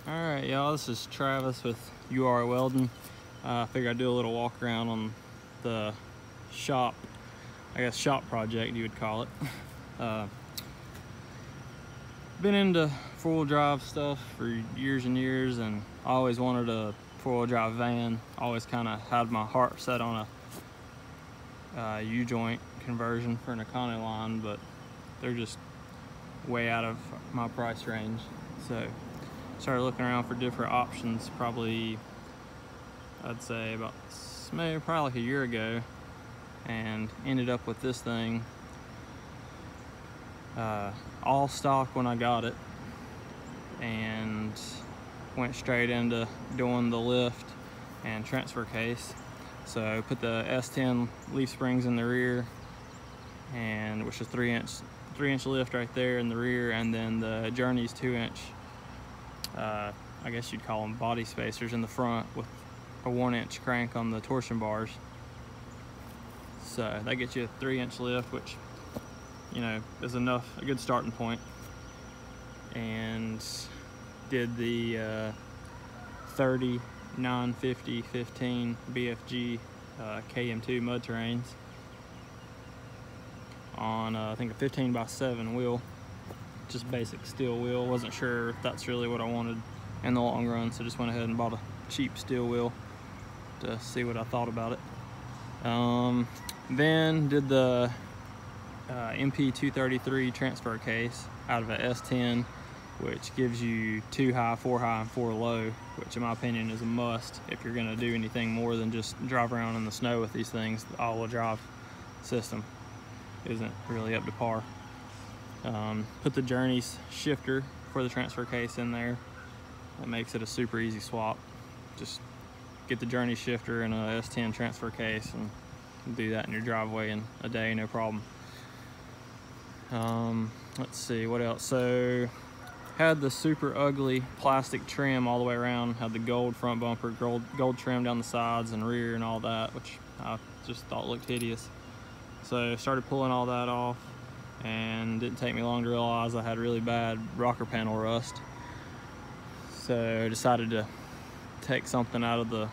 Alright y'all, this is Travis with UR Welding. I figured I'd do a little walk around on the shop, I guess shop project you would call it. Been into four-wheel drive stuff for years and years, and I always wanted a four-wheel drive van. Always kind of had my heart set on a U-joint conversion for an Econoline, but they're just way out of my price range. So started looking around for different options, probably I'd say about maybe probably like a year ago, and ended up with this thing. All stock when I got it, and went straight into doing the lift and transfer case. So put the S10 leaf springs in the rear, and which is 3-inch lift right there in the rear, and then the Journey's 2-inch I guess you'd call them body spacers in the front with a 1-inch crank on the torsion bars. So that gets you a 3-inch lift, which, you know, is enough, a good starting point. And did the 30, 9, 50, 15 BFG KM2 mud terrains on I think a 15x7 wheel, just basic steel wheel. Wasn't sure if that's really what I wanted in the long run, so just went ahead and bought a cheap steel wheel to see what I thought about it. Then did the MP233 transfer case out of a S10, which gives you 2 high, 4 high, and 4 low, which in my opinion is a must if you're going to do anything more than just drive around in the snow with these things. The all-wheel drive system isn't really up to par. Put the Journey's shifter for the transfer case in there. That makes it a super easy swap. Just get the Journey shifter in a S10 transfer case and do that in your driveway in a day, no problem. Let's see what else. So had the super ugly plastic trim all the way around, had the gold front bumper, gold trim down the sides and rear and all that, which I just thought looked hideous. So started pulling all that off, and didn't take me long to realize I had really bad rocker panel rust. So decided to take something out of the,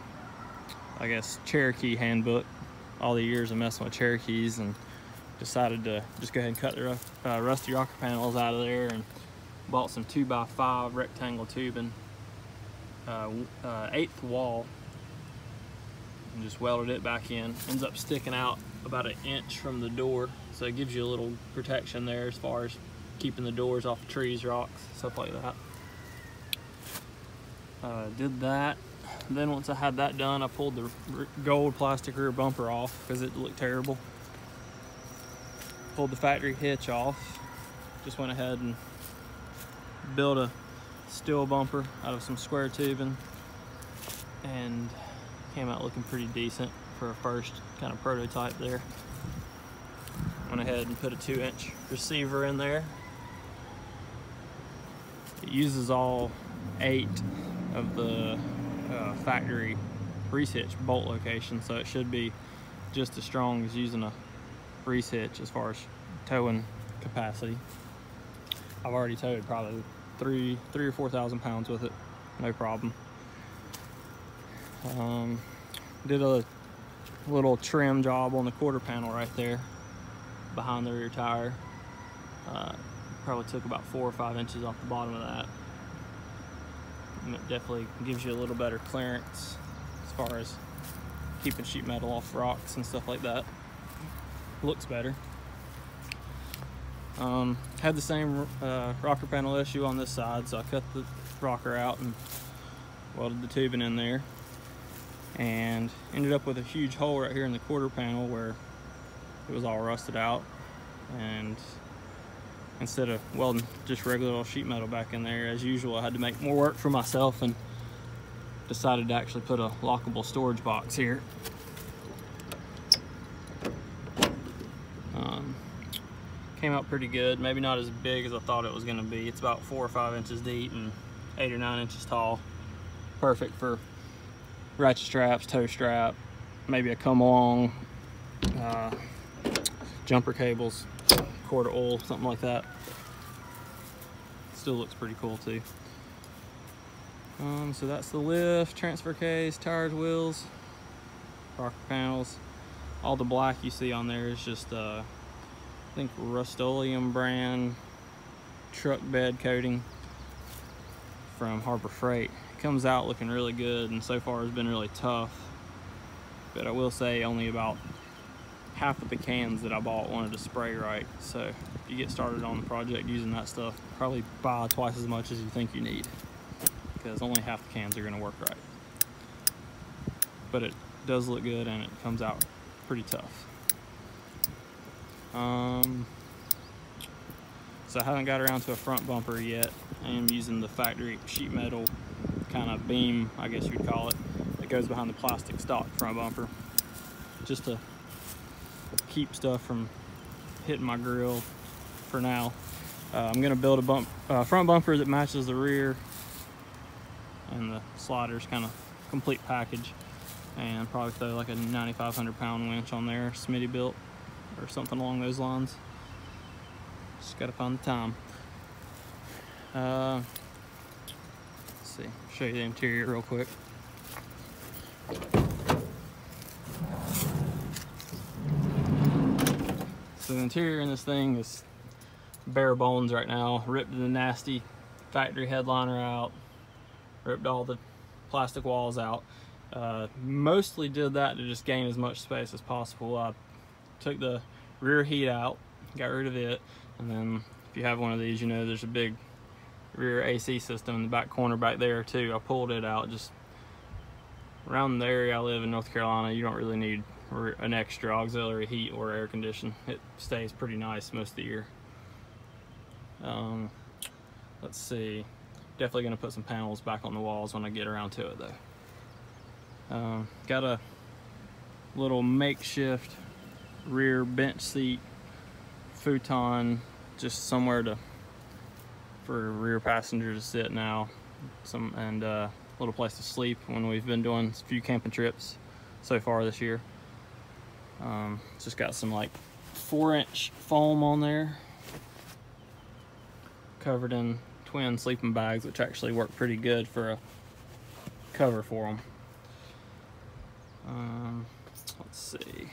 I guess, Cherokee handbook, all the years of messing with Cherokees, and decided to just go ahead and cut the rusty rocker panels out of there, and bought some 2x5 rectangle tubing, 1/8 wall, and just welded it back in. Ends up sticking out about 1 inch from the door, so it gives you a little protection there as far as keeping the doors off of trees, rocks, stuff like that. Did that. Then once I had that done, I pulled the gold plastic rear bumper off because it looked terrible. Pulled the factory hitch off. Just went ahead and built a steel bumper out of some square tubing, and came out looking pretty decent for a first kind of prototype there. Went ahead and put a 2-inch receiver in there. It uses all 8 of the factory grease hitch bolt location, so it should be just as strong as using a grease hitch as far as towing capacity. I've already towed probably 3,000 or 4,000 pounds with it, no problem. Did a little trim job on the quarter panel right there behind the rear tire. Probably took about 4 or 5 inches off the bottom of that. And it definitely gives you a little better clearance as far as keeping sheet metal off rocks and stuff like that. Looks better. Had the same rocker panel issue on this side, so I cut the rocker out and welded the tubing in there, and ended up with a huge hole right here in the quarter panel where it was all rusted out. And instead of welding just regular old sheet metal back in there as usual, I had to make more work for myself and decided to actually put a lockable storage box here. Came out pretty good. Maybe not as big as I thought it was going to be. It's about 4 or 5 inches deep and 8 or 9 inches tall. Perfect for ratchet straps, tow strap, maybe a come along, jumper cables, quart of oil, something like that. Still looks pretty cool too. So that's the lift, transfer case, tires, wheels, rocker panels. All the black you see on there is just I think Rust-Oleum brand truck bed coating from Harbor Freight. It comes out looking really good, and so far has been really tough. But I will say only about half of the cans that I bought wanted to spray right. So if you get started on the project using that stuff, probably buy twice as much as you think you need, because only half the cans are going to work right. But it does look good, and it comes out pretty tough. So I haven't got around to a front bumper yet. I am using the factory sheet metal kind of beam, I guess you'd call it, that goes behind the plastic stock front bumper, just to keep stuff from hitting my grill for now. I'm going to build a front bumper that matches the rear and the sliders, kind of complete package, and probably throw like a 9,500 pound winch on there, Smitty built or something along those lines. Just gotta find the time. Let's see, show you the interior real quick. So the interior in this thing is bare bones right now. Ripped the nasty factory headliner out, ripped all the plastic walls out. Mostly did that to just gain as much space as possible. I took the rear heat out, got rid of it, and then if you have one of these, you know there's a big rear AC system in the back corner back there too. I pulled it out. Just around the area I live in North Carolina, you don't really need an extra auxiliary heat or air condition. It stays pretty nice most of the year. Let's see, definitely gonna put some panels back on the walls when I get around to it though. Got a little makeshift rear bench seat futon, just somewhere for a rear passenger to sit now, and a little place to sleep when we've been doing a few camping trips so far this year. Just got some like 4-inch foam on there, covered in twin sleeping bags, which actually work pretty good for a cover for them. Let's see,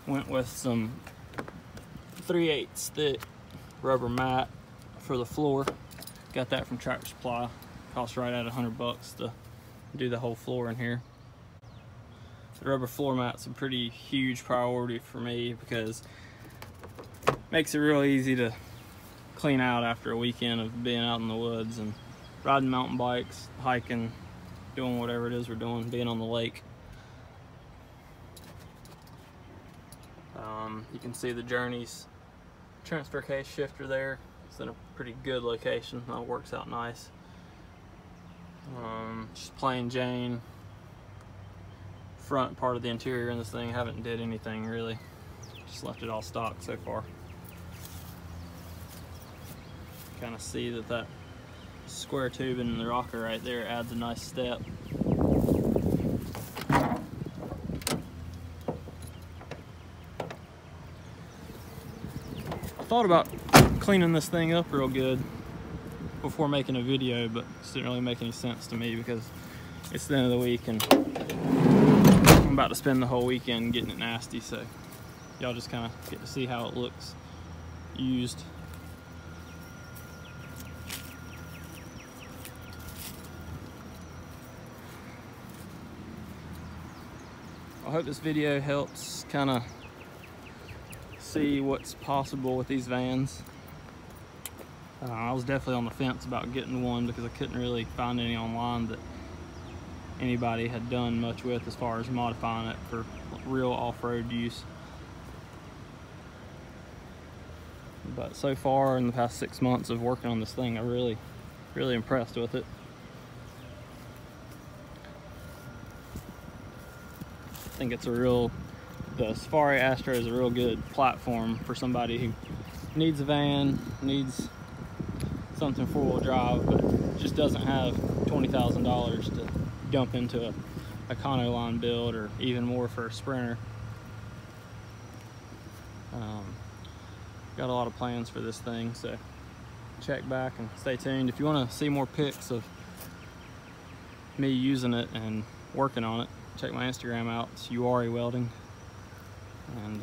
went with some 3/8 thick rubber mat for the floor. Got that from Tractor Supply. Cost right at $100 to do the whole floor in here. The rubber floor mat's a pretty huge priority for me because it makes it real easy to clean out after a weekend of being out in the woods and riding mountain bikes, hiking, doing whatever it is we're doing, being on the lake. You can see the Journey's transfer case shifter there. It's in a pretty good location. That works out nice. Just plain Jane front part of the interior in this thing. Haven't did anything really. Just left it all stock so far. Kind of see that square tubing in the rocker right there adds a nice step. I thought about cleaning this thing up real good before making a video, but it didn't really make any sense to me because it's the end of the week and I'm about to spend the whole weekend getting it nasty, so y'all just kind of get to see how it looks used. I hope this video helps kind of see what's possible with these vans. I was definitely on the fence about getting one because I couldn't really find any online that anybody had done much with as far as modifying it for real off-road use. But so far in the past 6 months of working on this thing, I'm really impressed with it. I think it's the Safari Astro is a real good platform for somebody who needs a van, needs something four-wheel drive, but just doesn't have $20,000 to dump into a Econoline build, or even more for a Sprinter. Got a lot of plans for this thing, so check back and stay tuned. If you want to see more pics of me using it and working on it. Check my Instagram out. It's URI Welding. And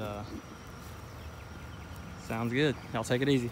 sounds good. Y'all take it easy.